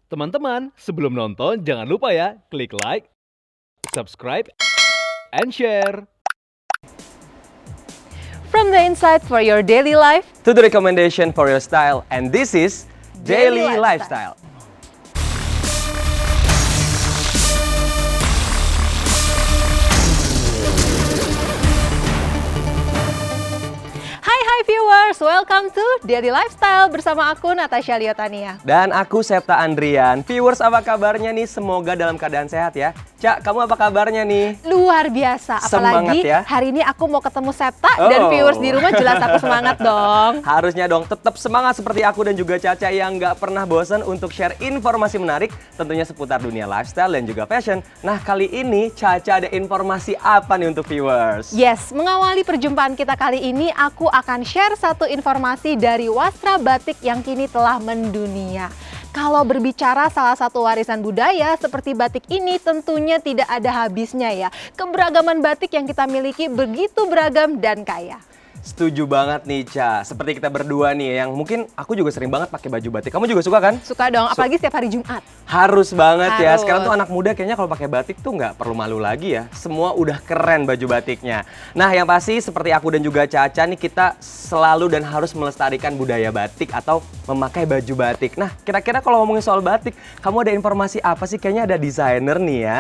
Teman-teman, sebelum nonton jangan lupa ya, klik like, subscribe, and share. From the insight for your daily life to the recommendation for your style, and this is Daily Lifestyle. Hai viewers, welcome to Daily Lifestyle bersama aku Natasha Liotania. Dan aku Septa Andrian. Viewers, apa kabarnya nih? Semoga dalam keadaan sehat ya. Cak, kamu apa kabarnya nih? Luar biasa, apalagi Semangat ya. hari ini aku mau ketemu Septa dan viewers di rumah jelas aku semangat dong. Harusnya dong, tetap semangat seperti aku dan juga Caca yang nggak pernah bosan untuk share informasi menarik tentunya seputar dunia lifestyle dan juga fashion. Nah, kali ini Caca ada informasi apa nih untuk viewers? Yes, mengawali perjumpaan kita kali ini aku akan share satu informasi dari wastra batik yang kini telah mendunia. Kalau berbicara salah satu warisan budaya seperti batik ini tentunya tidak ada habisnya ya. Keberagaman batik yang kita miliki begitu beragam dan kaya. Setuju banget nih, Ca. Seperti kita berdua nih, yang mungkin aku juga sering banget pakai baju batik. Kamu juga suka kan? Suka dong, apalagi setiap hari Jumat. Harus banget ya. Harus. Sekarang tuh anak muda kayaknya kalau pakai batik tuh nggak perlu malu lagi ya. Semua udah keren baju batiknya. Nah, yang pasti seperti aku dan juga Caca nih, kita selalu dan harus melestarikan budaya batik atau memakai baju batik. Nah, kira-kira kalau ngomongin soal batik, kamu ada informasi apa sih? Kayaknya ada desainer nih ya.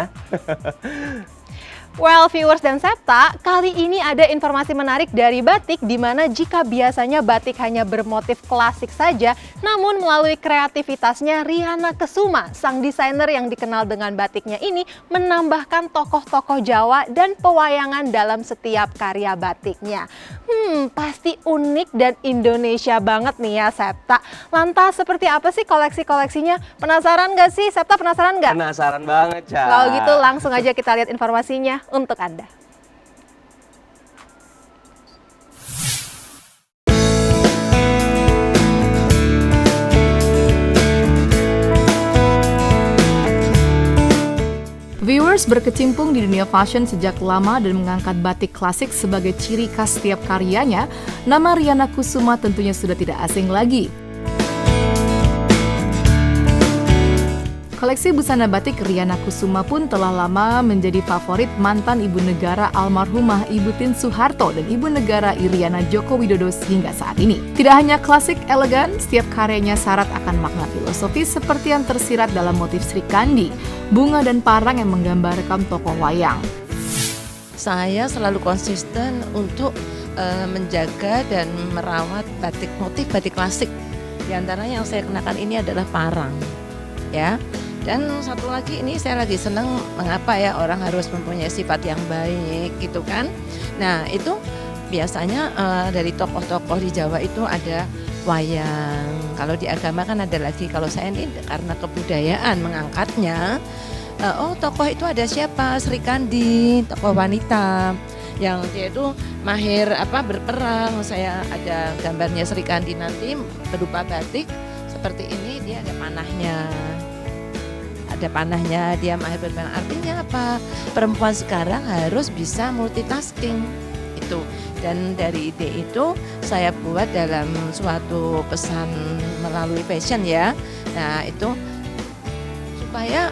Well, viewers dan Septa, kali ini ada informasi menarik dari batik di mana jika biasanya batik hanya bermotif klasik saja, namun melalui kreativitasnya Riana Kesuma, sang desainer yang dikenal dengan batiknya ini menambahkan tokoh-tokoh Jawa dan pewayangan dalam setiap karya batiknya. Pasti unik dan Indonesia banget nih ya Septa. Lantas seperti apa sih koleksi-koleksinya? Penasaran nggak sih? Septa penasaran nggak? Penasaran banget, Ca. Kalau gitu langsung aja kita lihat informasinya untuk Anda. Viewers berkecimpung di dunia fashion sejak lama dan mengangkat batik klasik sebagai ciri khas setiap karyanya, nama Riana Kusuma tentunya sudah tidak asing lagi. Koleksi busana batik Riana Kusuma pun telah lama menjadi favorit mantan ibu negara almarhumah Ibu Tien Soeharto dan ibu negara Iriana Joko Widodo hingga saat ini. Tidak hanya klasik elegan, setiap karyanya syarat akan makna filosofis seperti yang tersirat dalam motif Sri Kandi, bunga dan parang yang menggambarkan tokoh wayang. Saya selalu konsisten untuk menjaga dan merawat motif batik klasik. Di antaranya yang saya kenakan ini adalah parang, ya. Dan satu lagi ini saya lagi senang mengapa ya orang harus mempunyai sifat yang baik gitu kan. Nah itu biasanya dari tokoh-tokoh di Jawa itu ada wayang. Kalau di agama kan ada lagi. Kalau saya ini karena kebudayaan mengangkatnya. Tokoh itu ada siapa? Sri Kandi, tokoh wanita yang dia itu mahir berperang. Saya ada gambarnya Sri Kandi nanti berupa batik seperti ini, dia ada panahnya. Ada panahnya, dia mahir berperang. Artinya apa? Perempuan sekarang harus bisa multitasking itu. Dan dari ide itu saya buat dalam suatu pesan melalui fashion ya. Nah itu supaya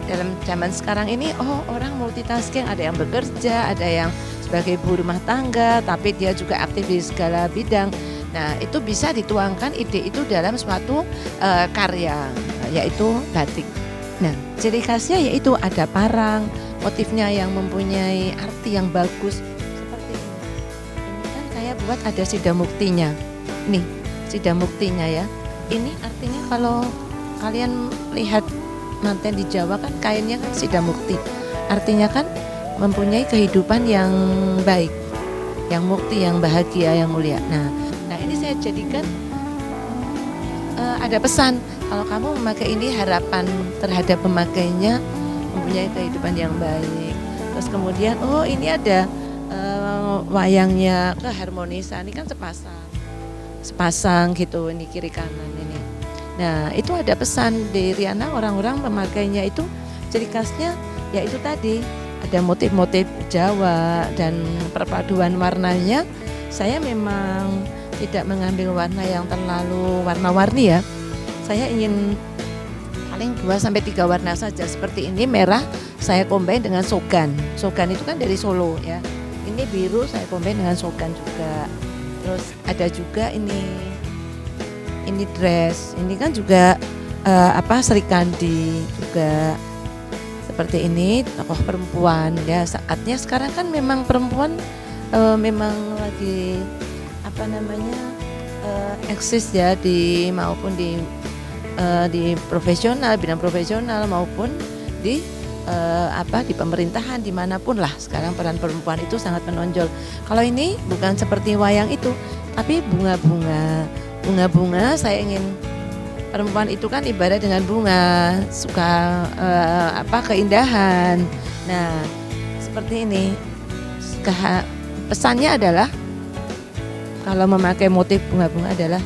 dalam zaman sekarang ini orang multitasking, ada yang bekerja, ada yang sebagai ibu rumah tangga, tapi dia juga aktif di segala bidang. Nah itu bisa dituangkan ide itu dalam suatu karya, yaitu batik. Nah, ciri khasnya yaitu ada parang, motifnya yang mempunyai arti yang bagus seperti ini. Ini kan saya buat ada sidamuktinya. Nih, sidamuktinya ya. Ini artinya kalau kalian lihat manten di Jawa kan kainnya kan sidamukti. Artinya kan mempunyai kehidupan yang baik, yang mukti, yang bahagia, yang mulia. Nah ini saya jadikan ada pesan. Kalau kamu memakai ini, harapan terhadap pemakainya mempunyai kehidupan yang baik. Terus kemudian, ini ada wayangnya, keharmonisan. Ini kan sepasang gitu, ini kiri kanan ini. Nah itu ada pesan di Riana, orang-orang memakainya itu ciri khasnya yaitu tadi ada motif-motif Jawa dan perpaduan warnanya. Saya memang tidak mengambil warna yang terlalu warna-warni ya. Saya ingin paling 2 sampai 3 warna saja. Seperti ini merah saya combine dengan sogan. Sogan itu kan dari Solo ya. Ini biru saya combine dengan sogan juga. Terus ada juga ini dress. Ini kan juga serikandi juga. Seperti ini tokoh perempuan ya. Saatnya sekarang kan memang perempuan memang lagi eksis ya maupun di profesional, bidang profesional maupun di pemerintahan dimanapun lah sekarang peran perempuan itu sangat menonjol. Kalau ini bukan seperti wayang itu, tapi bunga-bunga saya ingin perempuan itu kan ibarat dengan bunga, suka keindahan. Nah seperti ini pesannya adalah kalau memakai motif bunga-bunga adalah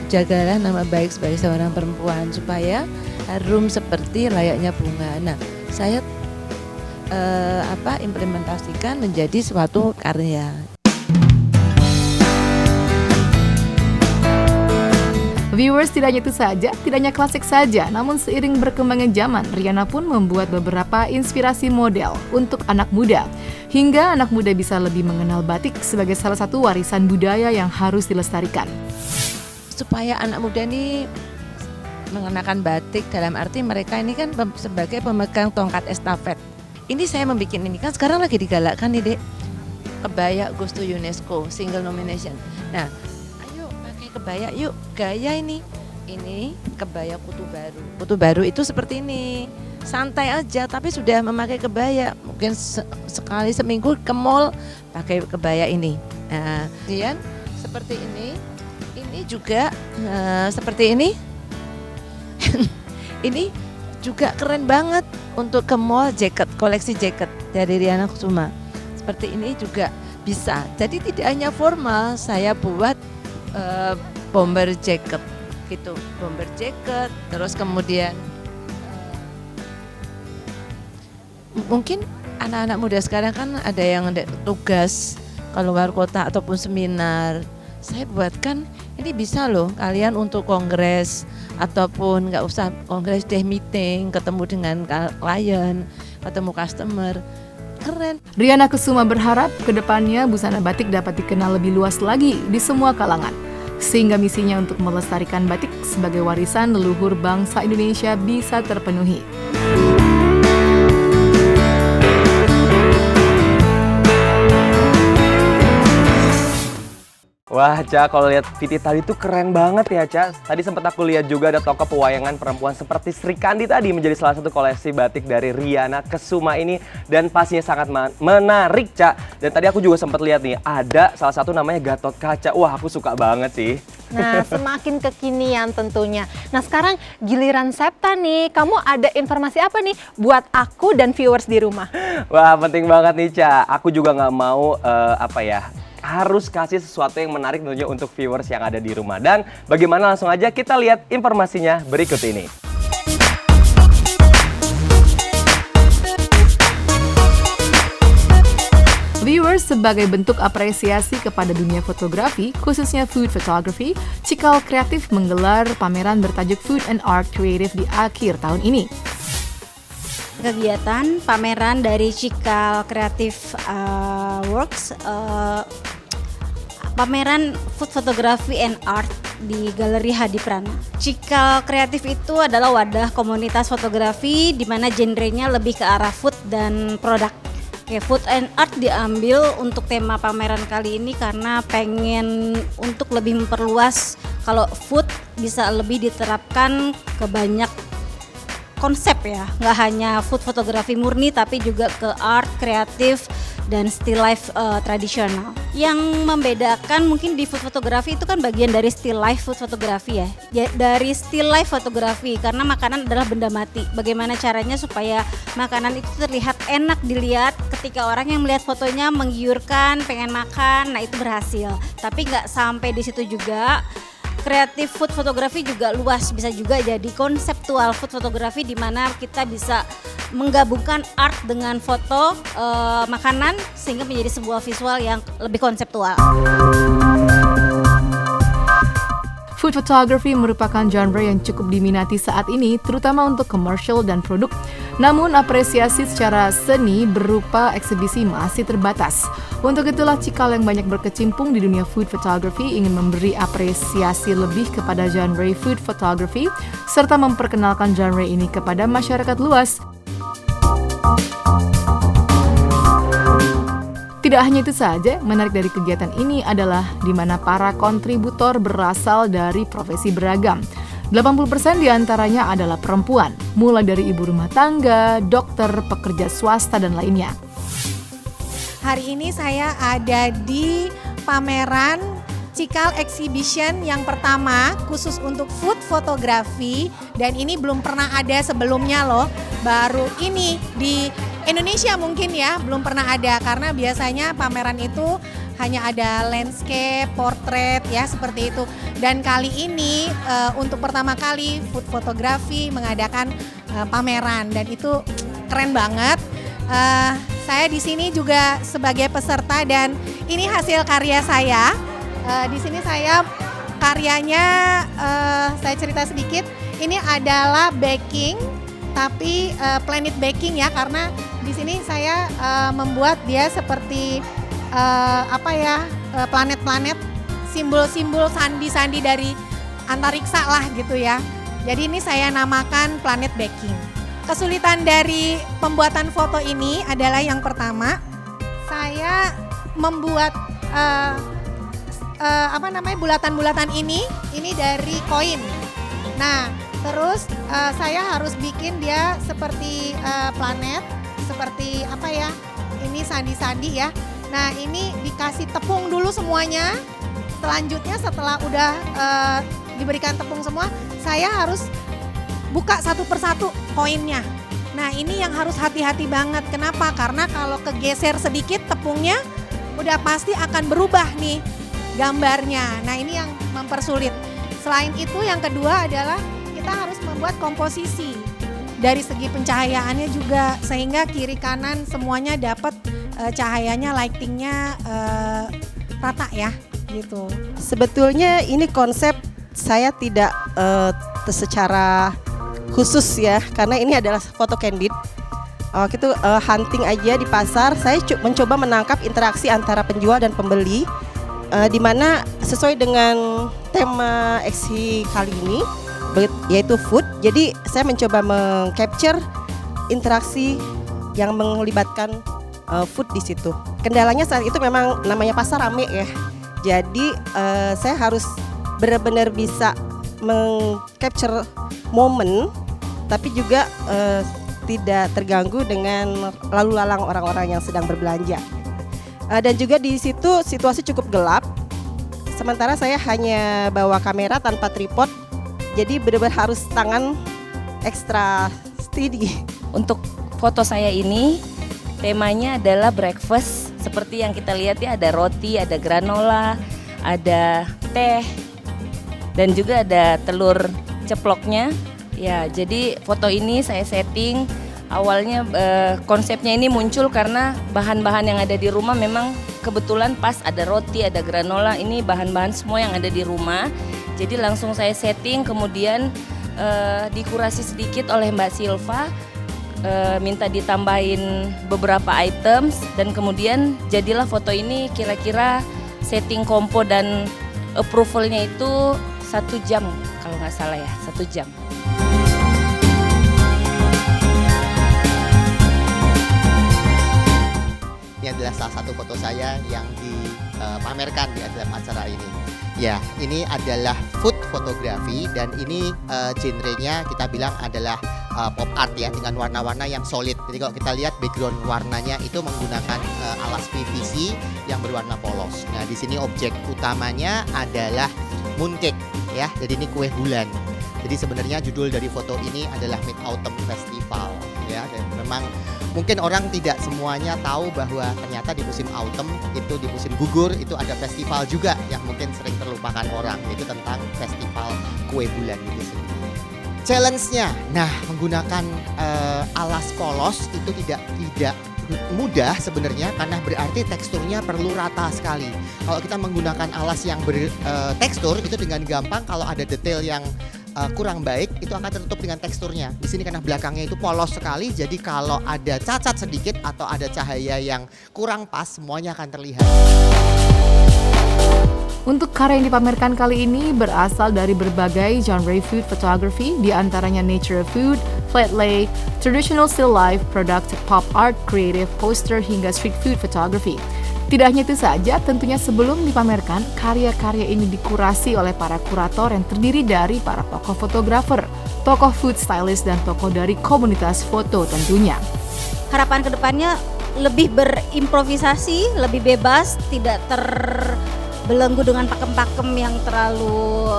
jagalah nama baik sebagai seorang perempuan supaya harum seperti layaknya bunga. Nah, saya implementasikan menjadi suatu karya. Viewers, tidak hanya itu saja, tidak hanya klasik saja, namun seiring berkembangnya zaman, Riana pun membuat beberapa inspirasi model untuk anak muda. Hingga anak muda bisa lebih mengenal batik sebagai salah satu warisan budaya yang harus dilestarikan. Supaya anak muda ini mengenakan batik dalam arti mereka ini kan sebagai pemegang tongkat estafet. Ini saya membuat ini kan sekarang lagi digalakkan nih Dek. Kebaya goes to UNESCO, single nomination. Nah, kebaya yuk, gaya ini kebaya Kutu Baru. Kutu Baru itu seperti ini, santai aja tapi sudah memakai kebaya. Mungkin sekali seminggu ke mall pakai kebaya ini. Nah, kemudian seperti ini juga seperti ini. Ini juga keren banget untuk ke mall, jaket, koleksi jaket dari Riana Kusuma. Seperti ini juga bisa. Jadi tidak hanya formal, saya buat bomber jacket gitu, bomber jacket. Terus kemudian mungkin anak-anak muda sekarang kan ada yang tugas keluar kota ataupun seminar. Saya buatkan ini bisa loh kalian untuk kongres ataupun nggak usah kongres deh, meeting, ketemu dengan klien, ketemu customer. Keren. Riana Kusuma berharap kedepannya busana batik dapat dikenal lebih luas lagi di semua kalangan. Sehingga misinya untuk melestarikan batik sebagai warisan leluhur bangsa Indonesia bisa terpenuhi. Wah, Ca, kalau lihat Viti tadi tuh keren banget ya, Ca. Tadi sempat aku lihat juga ada tokoh pewayangan perempuan seperti Sri Kandi tadi menjadi salah satu koleksi batik dari Riana Kusuma ini dan pastinya sangat menarik, Ca. Dan tadi aku juga sempat lihat nih, ada salah satu namanya Gatot Kaca. Wah, aku suka banget sih. Nah, semakin kekinian tentunya. Nah, sekarang giliran Septa nih. Kamu ada informasi apa nih buat aku dan viewers di rumah? Wah, penting banget nih, Ca. Aku juga nggak mau harus kasih sesuatu yang menarik tentunya untuk viewers yang ada di rumah. Dan bagaimana, langsung aja kita lihat informasinya berikut ini. Viewers, sebagai bentuk apresiasi kepada dunia fotografi, khususnya food photography, Cikal Kreatif menggelar pameran bertajuk Food and Art Creative di akhir tahun ini. Kegiatan pameran dari Cikal Kreatif Works, pameran Food Photography and Art di Galeri Hadiprana. Cikal Kreatif itu adalah wadah komunitas fotografi di mana genrenya lebih ke arah food dan produk. Oke, food and art diambil untuk tema pameran kali ini karena pengen untuk lebih memperluas kalau food bisa lebih diterapkan ke banyak konsep ya, nggak hanya food fotografi murni tapi juga ke art, kreatif, dan still life tradisional. Yang membedakan mungkin di food fotografi itu kan bagian dari still life food fotografi ya. Dari still life fotografi karena makanan adalah benda mati. Bagaimana caranya supaya makanan itu terlihat enak dilihat ketika orang yang melihat fotonya menggiurkan, pengen makan, nah itu berhasil. Tapi nggak sampai di situ juga. Kreatif food fotografi juga luas, bisa juga jadi konseptual food fotografi di mana kita bisa menggabungkan art dengan foto makanan sehingga menjadi sebuah visual yang lebih konseptual. Food photography merupakan genre yang cukup diminati saat ini, terutama untuk komersial dan produk. Namun, apresiasi secara seni berupa eksibisi masih terbatas. Untuk itulah Cikal yang banyak berkecimpung di dunia food photography ingin memberi apresiasi lebih kepada genre food photography, serta memperkenalkan genre ini kepada masyarakat luas. Tidak hanya itu saja, menarik dari kegiatan ini adalah di mana para kontributor berasal dari profesi beragam. 80% diantaranya adalah perempuan, mulai dari ibu rumah tangga, dokter, pekerja swasta, dan lainnya. Hari ini saya ada di pameran Cikal Exhibition yang pertama khusus untuk food fotografi, dan ini belum pernah ada sebelumnya loh. Baru ini di Indonesia mungkin ya, belum pernah ada karena biasanya pameran itu hanya ada landscape, portrait ya seperti itu. Dan kali ini untuk pertama kali food fotografi mengadakan pameran, dan itu keren banget. Saya di sini juga sebagai peserta, dan ini hasil karya saya. Di sini saya karyanya saya cerita sedikit. Ini adalah baking, tapi planet baking ya, karena di sini saya membuat dia seperti planet-planet, simbol-simbol sandi-sandi dari antariksa lah gitu ya. Jadi ini saya namakan planet baking. Kesulitan dari pembuatan foto ini adalah yang pertama, saya membuat bulatan-bulatan ini dari koin. Nah, terus saya harus bikin dia seperti planet, seperti ini sandi-sandi ya. Nah, ini dikasih tepung dulu semuanya. Selanjutnya setelah udah diberikan tepung semua, saya harus buka satu persatu koinnya. Nah, ini yang harus hati-hati banget. Kenapa? Karena kalau kegeser sedikit tepungnya, udah pasti akan berubah nih gambarnya. Nah, ini yang mempersulit. Selain itu, yang kedua adalah kita harus membuat komposisi dari segi pencahayaannya juga, sehingga kiri kanan semuanya dapat cahayanya, lightingnya rata ya gitu. Sebetulnya ini konsep saya tidak secara khusus ya, karena ini adalah foto candid. Waktu itu hunting aja di pasar, saya mencoba menangkap interaksi antara penjual dan pembeli, di mana sesuai dengan tema eksibisi kali ini, yaitu food. Jadi saya mencoba meng-capture interaksi yang melibatkan food di situ. Kendalanya saat itu memang namanya pasar rame ya. Jadi saya harus benar-benar bisa meng-capture momen, tapi juga tidak terganggu dengan lalu lalang orang-orang yang sedang berbelanja. Dan juga di situ situasi cukup gelap. Sementara saya hanya bawa kamera tanpa tripod. Jadi benar-benar harus tangan ekstra steady. Untuk foto saya ini temanya adalah breakfast. Seperti yang kita lihat ya, ada roti, ada granola, ada teh, dan juga ada telur ceploknya. Ya, jadi foto ini saya setting. Awalnya konsepnya ini muncul karena bahan-bahan yang ada di rumah memang kebetulan pas, ada roti, ada granola, ini bahan-bahan semua yang ada di rumah. Jadi langsung saya setting, kemudian dikurasi sedikit oleh Mbak Silva, minta ditambahin beberapa items, dan kemudian jadilah foto ini. Kira-kira setting kompo dan approvalnya itu 1 jam kalau nggak salah ya, 1 jam. Ini adalah salah satu foto saya yang dipamerkan di dalam acara ini. Ya, ini adalah food fotografi, dan ini genrenya kita bilang adalah pop art ya, dengan warna-warna yang solid. Jadi kalau kita lihat background warnanya itu menggunakan alas PVC yang berwarna polos. Nah, di sini objek utamanya adalah mooncake ya. Jadi ini kue bulan. Jadi sebenarnya judul dari foto ini adalah Mid Autumn Festival ya, dan memang mungkin orang tidak semuanya tahu bahwa ternyata di musim autumn itu, di musim gugur itu ada festival juga yang mungkin sering terlupakan orang, yaitu tentang festival kue bulan itu sendiri. Challenge-nya, nah menggunakan alas polos itu tidak mudah sebenarnya karena berarti teksturnya perlu rata sekali. Kalau kita menggunakan alas yang bertekstur itu dengan gampang kalau ada detail yang kurang baik itu akan tertutup dengan teksturnya. Di sini karena belakangnya itu polos sekali, jadi kalau ada cacat sedikit atau ada cahaya yang kurang pas, semuanya akan terlihat. Untuk karya yang dipamerkan kali ini berasal dari berbagai genre food photography, di antaranya nature food, flat lay, traditional still life, product, pop art, creative, poster, hingga street food photography. Tidak hanya itu saja, tentunya sebelum dipamerkan, karya-karya ini dikurasi oleh para kurator yang terdiri dari para tokoh fotografer, tokoh food stylist, dan tokoh dari komunitas foto tentunya. Harapan kedepannya lebih berimprovisasi, lebih bebas, tidak terbelenggu dengan pakem-pakem yang terlalu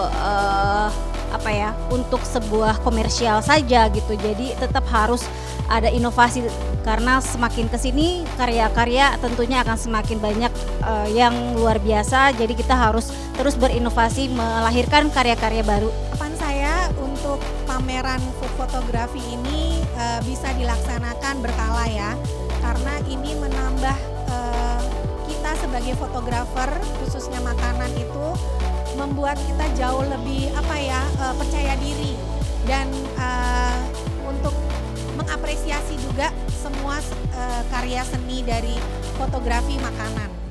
untuk sebuah komersial saja gitu. Jadi tetap harus ada inovasi karena semakin kesini karya-karya tentunya akan semakin banyak yang luar biasa. Jadi kita harus terus berinovasi melahirkan karya-karya baru. Harapan saya untuk pameran food fotografi ini bisa dilaksanakan berkala ya, karena ini menambah kita sebagai fotografer khususnya makanan itu membuat kita jauh lebih percaya diri dan untuk mengapresiasi juga semua karya seni dari fotografi makanan.